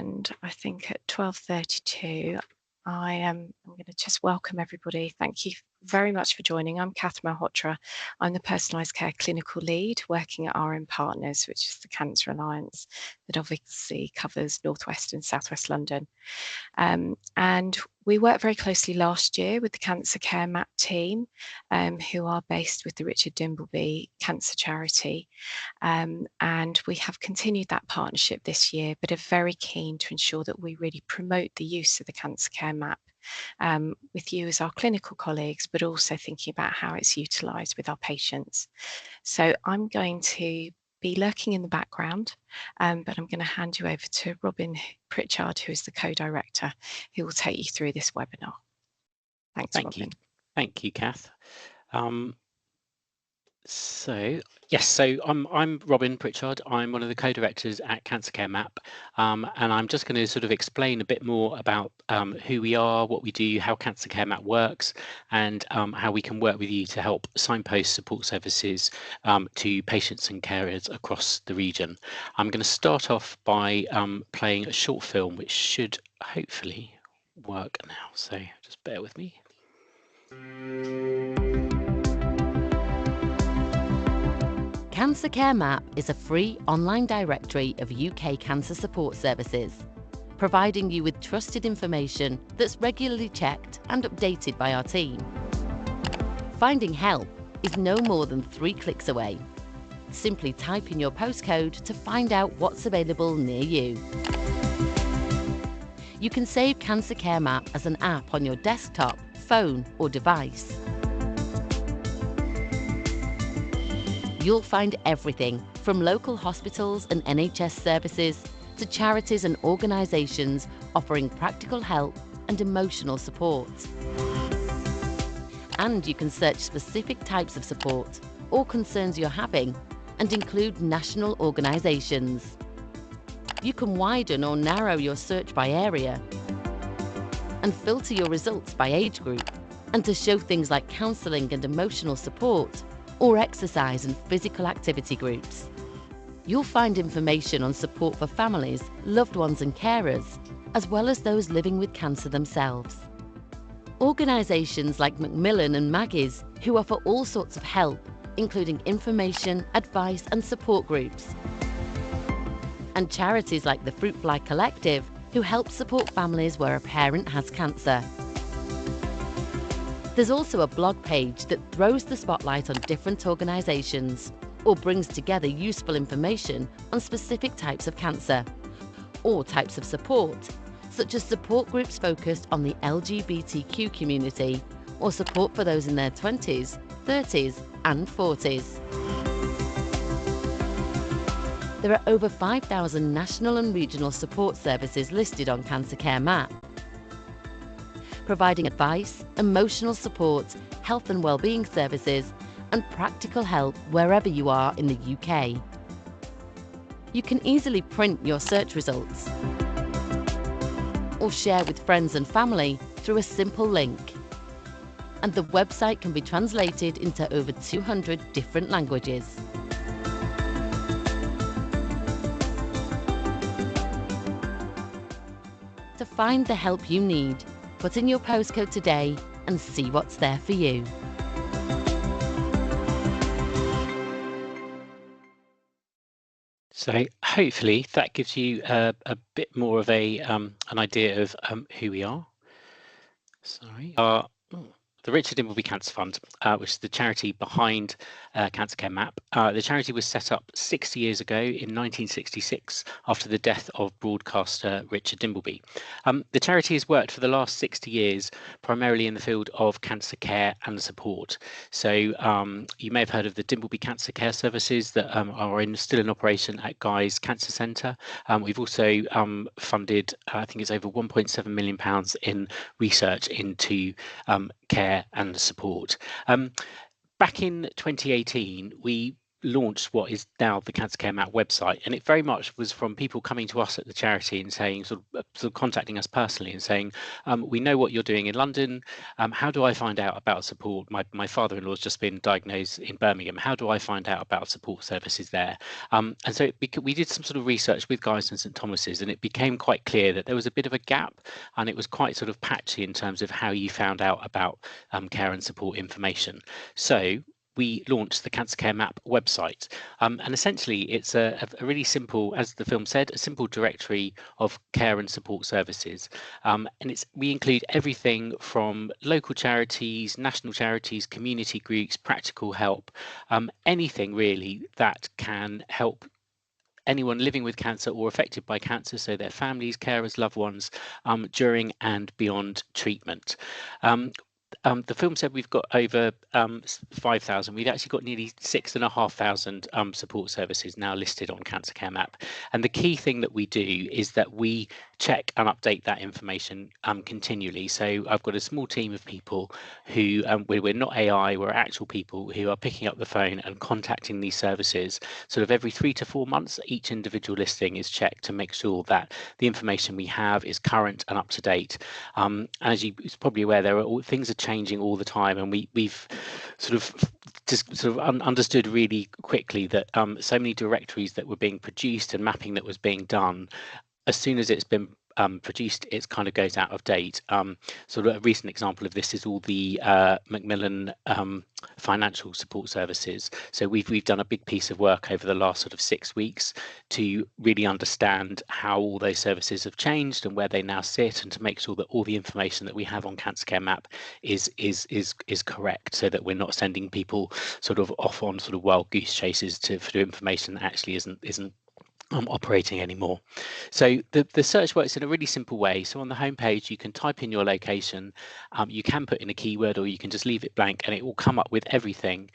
and I think at 12:32 I'm going to just welcome everybody. Thank you very much for joining. I'm Kath Malhotra. I'm the Personalised Care Clinical Lead working at RM Partners, which is the Cancer Alliance that obviously covers North West and South West London. And we worked very closely last year with the Cancer Care Map team, who are based with the Richard Dimbleby Cancer Charity. And we have continued that partnership this year, but are very keen to ensure that we really promote the use of the Cancer Care Map with you as our clinical colleagues, but also thinking about how it's utilised with our patients. So I'm going to be lurking in the background, but I'm going to hand you over to Robin Pritchard, who is the co-director, who will take you through this webinar. Thanks, Robin. Thank you, Kath. So I'm Robin Pritchard. I'm one of the co-directors at Cancer Care Map, and I'm just going to sort of explain a bit more about who we are, what we do, how Cancer Care Map works, and how we can work with you to help signpost support services to patients and carers across the region. I'm going to start off by playing a short film, which should hopefully work now. So just bear with me. Cancer Care Map is a free online directory of UK cancer support services, providing you with trusted information that's regularly checked and updated by our team. Finding help is no more than 3 clicks away. Simply type in your postcode to find out what's available near you. You can save Cancer Care Map as an app on your desktop, phone or device. You'll find everything from local hospitals and NHS services to charities and organisations offering practical help and emotional support. And you can search specific types of support or concerns you're having and include national organisations. You can widen or narrow your search by area and filter your results by age group, and to show things like counselling and emotional support, or exercise and physical activity groups. You'll find information on support for families, loved ones and carers, as well as those living with cancer themselves. Organisations like Macmillan and Maggie's, who offer all sorts of help, including information, advice and support groups. And charities like the Fruitfly Collective, who help support families where a parent has cancer. There's also a blog page that throws the spotlight on different organisations or brings together useful information on specific types of cancer or types of support, such as support groups focused on the LGBTQ community or support for those in their 20s, 30s and 40s. There are over 5,000 national and regional support services listed on Cancer Care Map, providing advice, emotional support, health and wellbeing services, and practical help wherever you are in the UK. You can easily print your search results or share with friends and family through a simple link. And the website can be translated into over 200 different languages. To find the help you need, put in your postcode today and see what's there for you. So hopefully that gives you a bit more of an idea of who we are. Sorry. The Richard Dimbleby Cancer Fund, which is the charity behind Cancer Care Map. The charity was set up 60 years ago in 1966 after the death of broadcaster Richard Dimbleby. The charity has worked for the last 60 years primarily in the field of cancer care and support. So you may have heard of the Dimbleby Cancer Care Services that are still in operation at Guy's Cancer Centre. We've also funded, I think it's over £1.7 million in research into care and support. Back in 2018, we launched what is now the Cancer Care Map website, and it very much was from people coming to us at the charity and saying, sort of contacting us personally and saying, we know what you're doing in London. How do I find out about support? My father-in-law's just been diagnosed in Birmingham. How do I find out about support services there? And so we did some sort of research with Guy's and St Thomas's, and it became quite clear that there was a bit of a gap, and it was quite sort of patchy in terms of how you found out about care and support information. So we launched the Cancer Care Map website. And essentially, it's a really simple, as the film said, a simple directory of care and support services. And we include everything from local charities, national charities, community groups, practical help, anything really that can help anyone living with cancer or affected by cancer, so their families, carers, loved ones, during and beyond treatment. The film said we've got over 5,000. We've actually got nearly 6,500 support services now listed on Cancer Care Map. And the key thing that we do is that we check and update that information continually. So I've got a small team of people who, we're not AI, we're actual people who are picking up the phone and contacting these services. Sort of every 3 to 4 months, each individual listing is checked to make sure that the information we have is current and up to date. As you're probably aware, things are changing all the time, and we've sort of understood really quickly that so many directories that were being produced and mapping that was being done, as soon as it's been produced, it kind of goes out of date. Sort of a recent example of this is all the Macmillan financial support services. So we've done a big piece of work over the last sort of 6 weeks to really understand how all those services have changed and where they now sit, and to make sure that all the information that we have on Cancer Care Map is correct, so that we're not sending people sort of off on sort of wild goose chases for information that actually isn't operating anymore. So the search works in a really simple way. So on the homepage, you can type in your location, you can put in a keyword, or you can just leave it blank, and it will come up with everything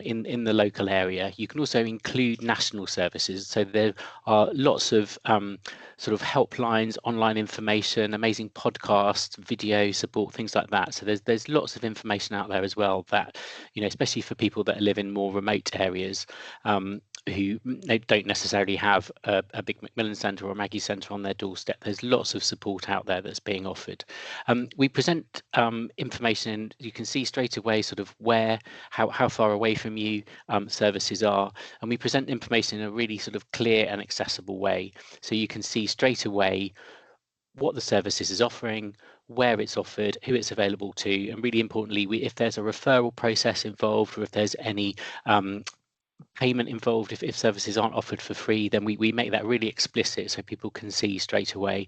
in the local area. You can also include national services. So there are lots of sort of helplines, online information, amazing podcasts, video support, things like that. So there's lots of information out there as well that, especially for people that live in more remote areas, who they don't necessarily have a big Macmillan Centre or a Maggie Centre on their doorstep. There's lots of support out there that's being offered. We present information, you can see straight away sort of how far away from you services are, and we present information in a really sort of clear and accessible way. So you can see straight away what the services is offering, where it's offered, who it's available to, and really importantly, if there's a referral process involved, or if there's any payment involved, if services aren't offered for free, then we make that really explicit so people can see straight away.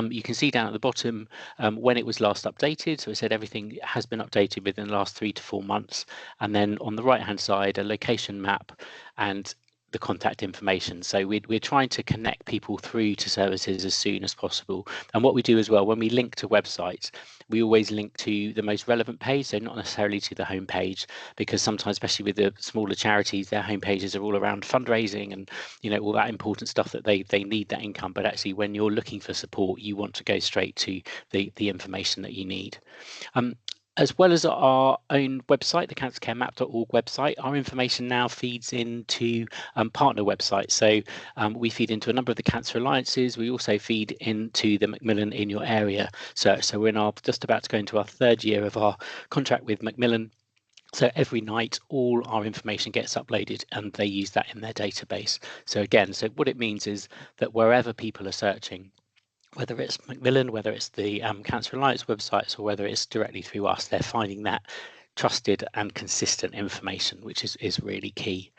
You can see down at the bottom when it was last updated. So it said everything has been updated within the last 3 to 4 months. And then on the right hand side, a location map and the contact information. So we're trying to connect people through to services as soon as possible. And what we do as well, when we link to websites, we always link to the most relevant page, so not necessarily to the homepage, because sometimes, especially with the smaller charities, their homepages are all around fundraising and all that important stuff that they need that income. But actually, when you're looking for support, you want to go straight to the information that you need. As well as our own website, the cancercaremap.org website, our information now feeds into partner websites. So we feed into a number of the cancer alliances. We also feed into the Macmillan in your area. So we're just about to go into our 3rd year of our contract with Macmillan. So every night, all our information gets uploaded, and they use that in their database. So again, what it means is that wherever people are searching, whether it's Macmillan, whether it's the Cancer Alliance websites, or whether it's directly through us, they're finding that trusted and consistent information, which is really key.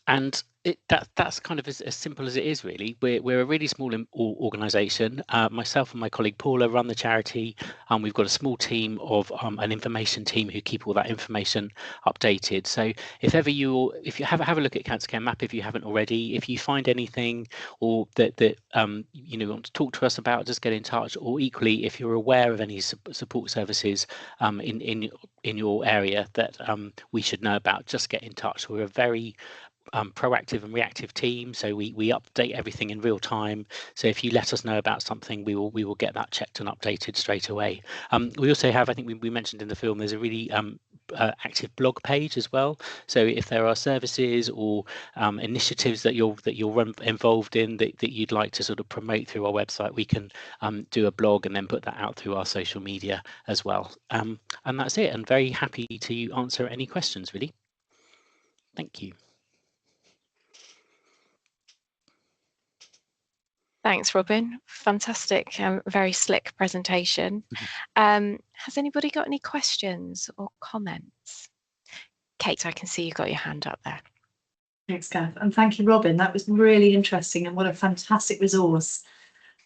And that's kind of as simple as it is, really. We're a really small organisation. Myself and my colleague Paula run the charity. We've got a small team of an information team who keep all that information updated. So if you have a look at Cancer Care Map, if you haven't already, if you find anything or that you want to talk to us about, just get in touch. Or equally, if you're aware of any support services in your area that we should know about, just get in touch. We're a very proactive and reactive team, so we update everything in real time. So if you let us know about something, we will get that checked and updated straight away. We also have, I think we mentioned in the film, there's a really active blog page as well. So if there are services or initiatives that you're involved in that you'd like to sort of promote through our website, we can do a blog and then put that out through our social media as well. And that's it. And very happy to answer any questions, really. Thank you. Thanks, Robin. Fantastic, very slick presentation. Has anybody got any questions or comments? Kate, I can see you've got your hand up there. Thanks, Kath, and thank you, Robin. That was really interesting and what a fantastic resource.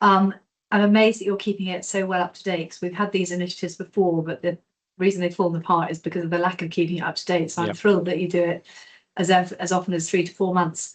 I'm amazed that you're keeping it so well up to date, because we've had these initiatives before, but the reason they've fallen apart is because of the lack of keeping it up to date. So I'm thrilled that you do it as often as 3 to 4 months.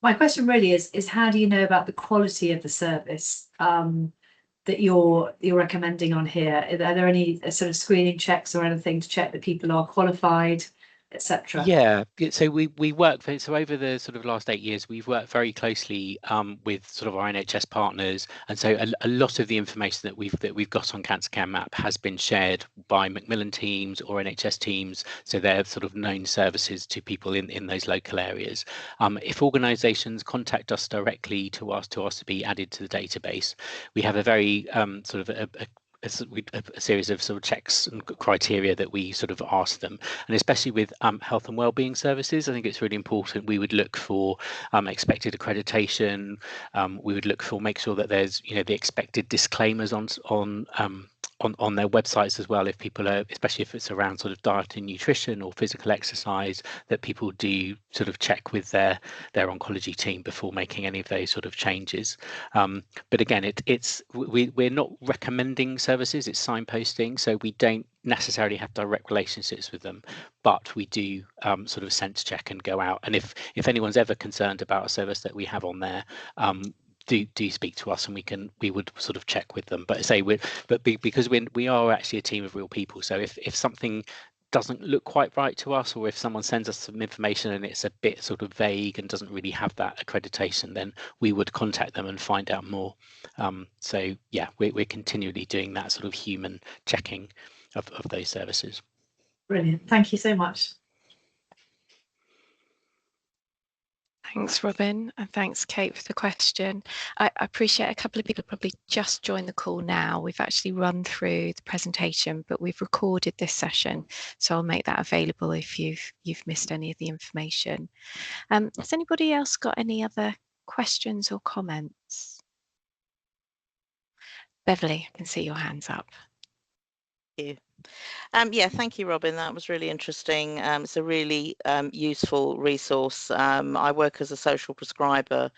My question really is how do you know about the quality of the service that you're recommending on here? Are there any sort of screening checks or anything to check that people are qualified, etc.? Yeah, so we work for, so over the sort of last 8 years, we've worked very closely with sort of our NHS partners, and so a lot of the information that we've got on Cancer Care Map has been shared by Macmillan teams or NHS teams, so they're sort of known services to people in those local areas. If organisations contact us directly to ask to be added to the database, we have a very sort of a series of sort of checks and criteria that we sort of ask them, and especially with health and wellbeing services, I think it's really important. We would look for expected accreditation. We would look for make sure that there's the expected disclaimers on their websites as well, if people are, especially if it's around sort of diet and nutrition or physical exercise, that people do sort of check with their oncology team before making any of those sort of changes. But again, we're not recommending services, it's signposting, so we don't necessarily have direct relationships with them, but we do sort of sense check and go out, and if anyone's ever concerned about a service that we have on there, do speak to us, and we would sort of check with them. But because we are actually a team of real people, so if something doesn't look quite right to us, or if someone sends us some information and it's a bit sort of vague and doesn't really have that accreditation, then we would contact them and find out more. So yeah, we're continually doing that sort of human checking of those services. Brilliant, thank you so much. Thanks, Robin, and thanks, Kate, for the question. I appreciate a couple of people probably just joined the call now. We've actually run through the presentation, but we've recorded this session, so I'll make that available if you've missed any of the information. Has anybody else got any other questions or comments? Beverly, I can see your hands up. Thank you. Yeah, thank you, Robin. That was really interesting. It's a really useful resource. I work as a social prescriber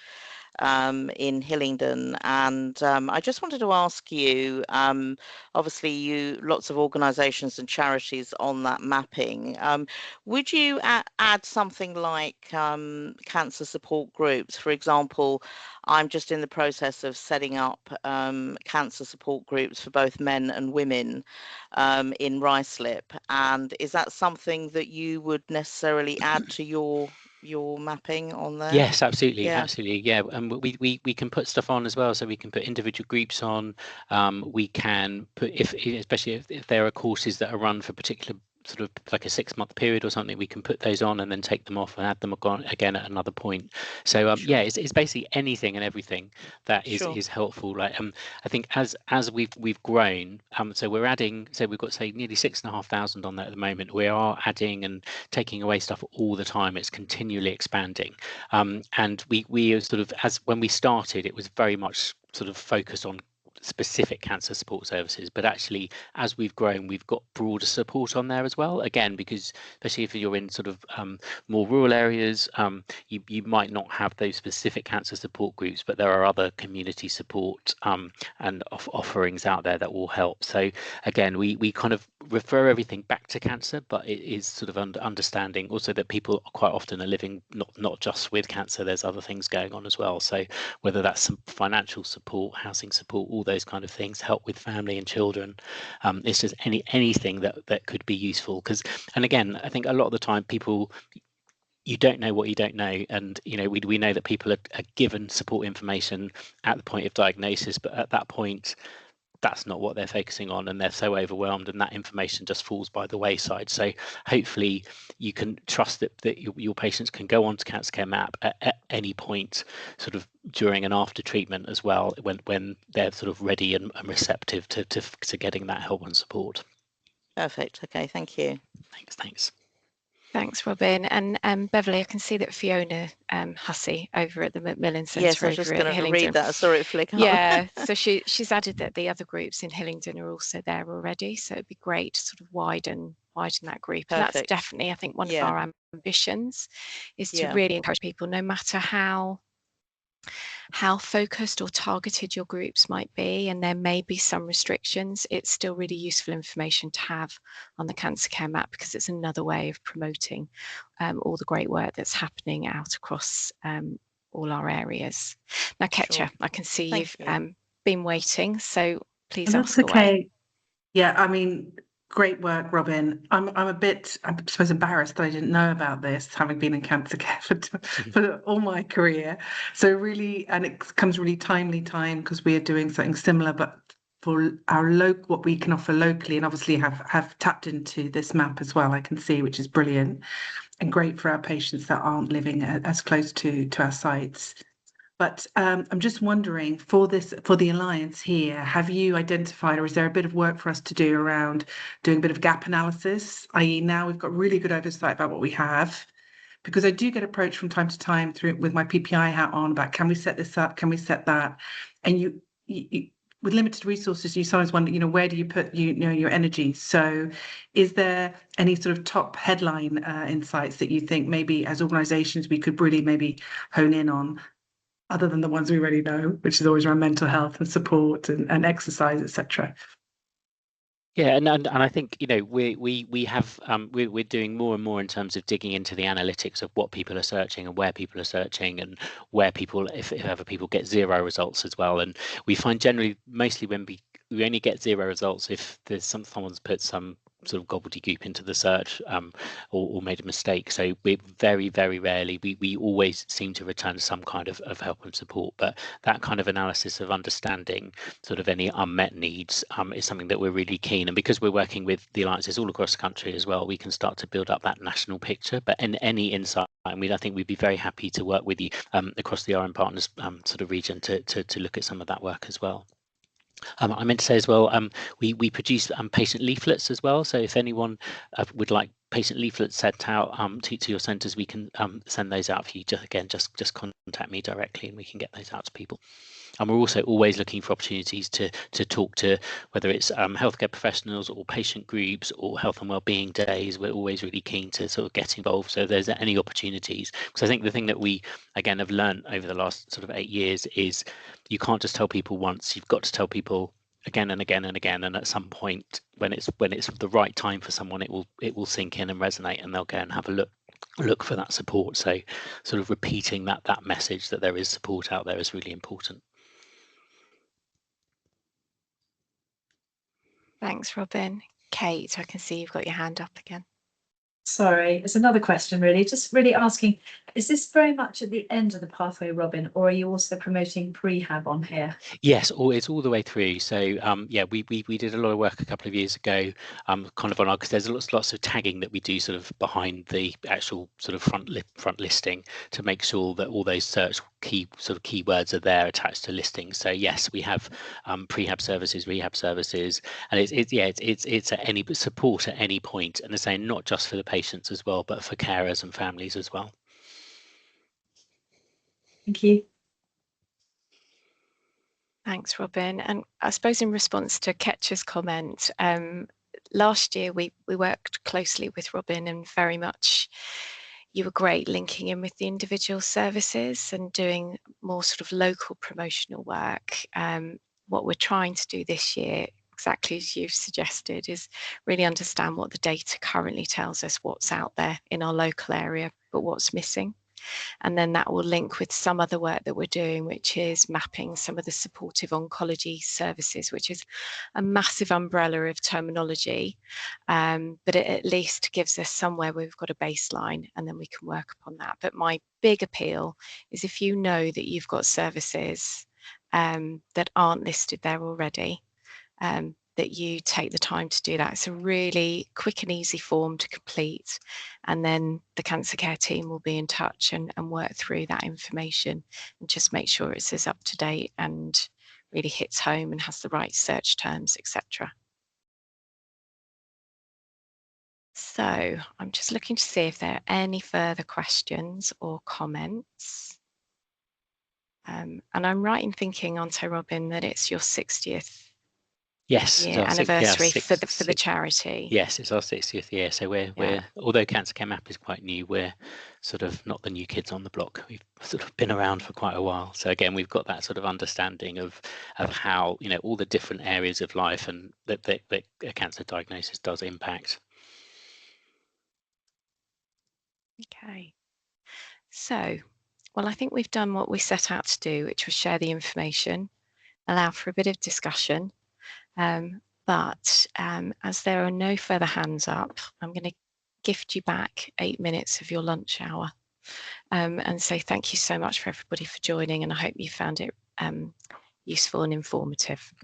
in Hillingdon, and I just wanted to ask you, obviously lots of organisations and charities on that mapping. Would you add something like cancer support groups? For example, I'm just in the process of setting up cancer support groups for both men and women in Ruislip, and is that something that you would necessarily add to your mapping on there? Yes, absolutely. Absolutely, yeah. And we can put stuff on as well, so we can put individual groups on. We can put, especially if there are courses that are run for particular sort of like a 6-month period or something, we can put those on and then take them off and add them again at another point. So yeah, it's basically anything and everything that is helpful. Like I think as we've grown, so we're adding, so we've got say nearly 6,500 on there at the moment. We are adding and taking away stuff all the time. It's continually expanding, and we are sort of, as when we started, it was very much sort of focused on specific cancer support services, but actually as we've grown, we've got broader support on there as well, again, because especially if you're in sort of more rural areas, you might not have those specific cancer support groups, but there are other community support and offerings out there that will help. So again, we kind of refer everything back to cancer, but it is sort of understanding also that people quite often are living not just with cancer, there's other things going on as well. So whether that's some financial support, housing support, all those kind of things, help with family and children, it's just anything that could be useful. Because, and again, I think a lot of the time people, you don't know what you don't know, and we know that people are given support information at the point of diagnosis, but at that point that's not what they're focusing on, and they're so overwhelmed, and that information just falls by the wayside. So hopefully you can trust that your patients can go on to Cancer Care Map at any point, sort of during and after treatment as well, when they're sort of ready and receptive to getting that help and support. Perfect. Okay, thank you. Thanks. Thanks, Robin. And Beverly, I can see that Fiona Hussey over at the Macmillan Centre Yes, I was just over at going to Hillingdon. read that. I saw it flick up. Yeah, so she's added that the other groups in Hillingdon are also there already. So it'd be great to sort of widen that group. And that's Perfect. definitely, I think, one of our ambitions is to really encourage people, no matter how focused or targeted your groups might be, and there may be some restrictions, it's still really useful information to have on the Cancer Care Map, because it's another way of promoting all the great work that's happening out across all our areas. Now, Ketcha, Sure. I can see Thank you've been waiting, so please And ask that's okay. away. Yeah, I mean, great work, Robin. I'm a bit, I suppose, embarrassed that I didn't know about this, having been in cancer care for all my career. So really, and it comes really timely time, because we are doing something similar, but for our what we can offer locally, and obviously have tapped into this map as well, I can see, which is brilliant and great for our patients that aren't living as close to our sites. But I'm just wondering, for the Alliance here, have you identified, or is there a bit of work for us to do around doing a bit of gap analysis, i.e. now we've got really good oversight about what we have? Because I do get approached from time to time with my PPI hat on about, can we set this up? Can we set that? And you with limited resources, you sometimes wonder, where do you put your energy? So is there any sort of top headline insights that you think maybe as organizations we could really maybe hone in on, other than the ones we already know, which is always around mental health and support and exercise, etc.? Yeah, and I think we're doing more and more in terms of digging into the analytics of what people are searching and where people are searching, and where people, if ever people get 0 results as well. And we find generally, mostly when we only get 0 results if there's someone's put some sort of gobbledygook into the search, or made a mistake. So we very, very rarely, we always seem to return some kind of help and support. But that kind of analysis of understanding sort of any unmet needs is something that we're really keen. And because we're working with the alliances all across the country as well, we can start to build up that national picture. But in any insight, I think we'd be very happy to work with you across the RM Partners sort of region to look at some of that work as well. I meant to say as well, we produce patient leaflets as well. So if anyone would like patient leaflets sent out to your centres, we can send those out for you. Just contact me directly, and we can get those out to people. And we're also always looking for opportunities to talk to, whether it's healthcare professionals or patient groups or health and wellbeing days. We're always really keen to sort of get involved. So if there's any opportunities, because I think the thing that we again have learned over the last sort of 8 years is you can't just tell people once. You've got to tell people again and again and again. And at some point, when it's the right time for someone, it will sink in and resonate, and they'll go and have a look for that support. So sort of repeating that message that there is support out there is really important. Thanks, Robin. Kate, I can see you've got your hand up again. Sorry, it's another question really, just really asking, is this very much at the end of the pathway, Robin, or are you also promoting prehab on here? Yes, it's all the way through. So yeah, we did a lot of work a couple of years ago, kind of on our, because there's lots of tagging that we do sort of behind the actual sort of front listing to make sure that all those search keywords are there attached to listings. So yes, we have prehab services, rehab services, and it's at any support at any point, and the same not just for the patients as well, but for carers and families as well. Thank you. Thanks, Robin. And I suppose in response to Ketcha's comment, last year we worked closely with Robin, and very much you were great linking in with the individual services and doing more sort of local promotional work. What we're trying to do this year, exactly as you've suggested, is really understand what the data currently tells us, what's out there in our local area, but what's missing. And then that will link with some other work that we're doing, which is mapping some of the supportive oncology services, which is a massive umbrella of terminology, but it at least gives us somewhere where we've got a baseline, and then we can work upon that. But my big appeal is, if you know that you've got services that aren't listed there already, that you take the time to do that. It's a really quick and easy form to complete, and then the cancer care team will be in touch and work through that information and just make sure it's as up to date and really hits home and has the right search terms, etc. So I'm just looking to see if there are any further questions or comments. And I'm right in thinking, aren't I, Robin, that it's your 60th year anniversary for the charity? Yes, it's our 60th year. So we're although Cancer Care Map is quite new, we're sort of not the new kids on the block. We've sort of been around for quite a while. So again, we've got that sort of understanding of how, you know, all the different areas of life and that a cancer diagnosis does impact. Okay. So, well, I think we've done what we set out to do, which was share the information, allow for a bit of discussion. But as there are no further hands up, I'm going to gift you back 8 minutes of your lunch hour and say thank you so much for everybody for joining, and I hope you found it useful and informative.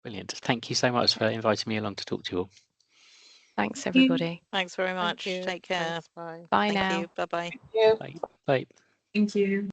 Brilliant. Thank you so much for inviting me along to talk to you all. Thanks, everybody. Thanks very much. Thank you. Take care. Thanks, bye. Bye Thank now. you. Bye-bye. Bye. Bye. Thank you.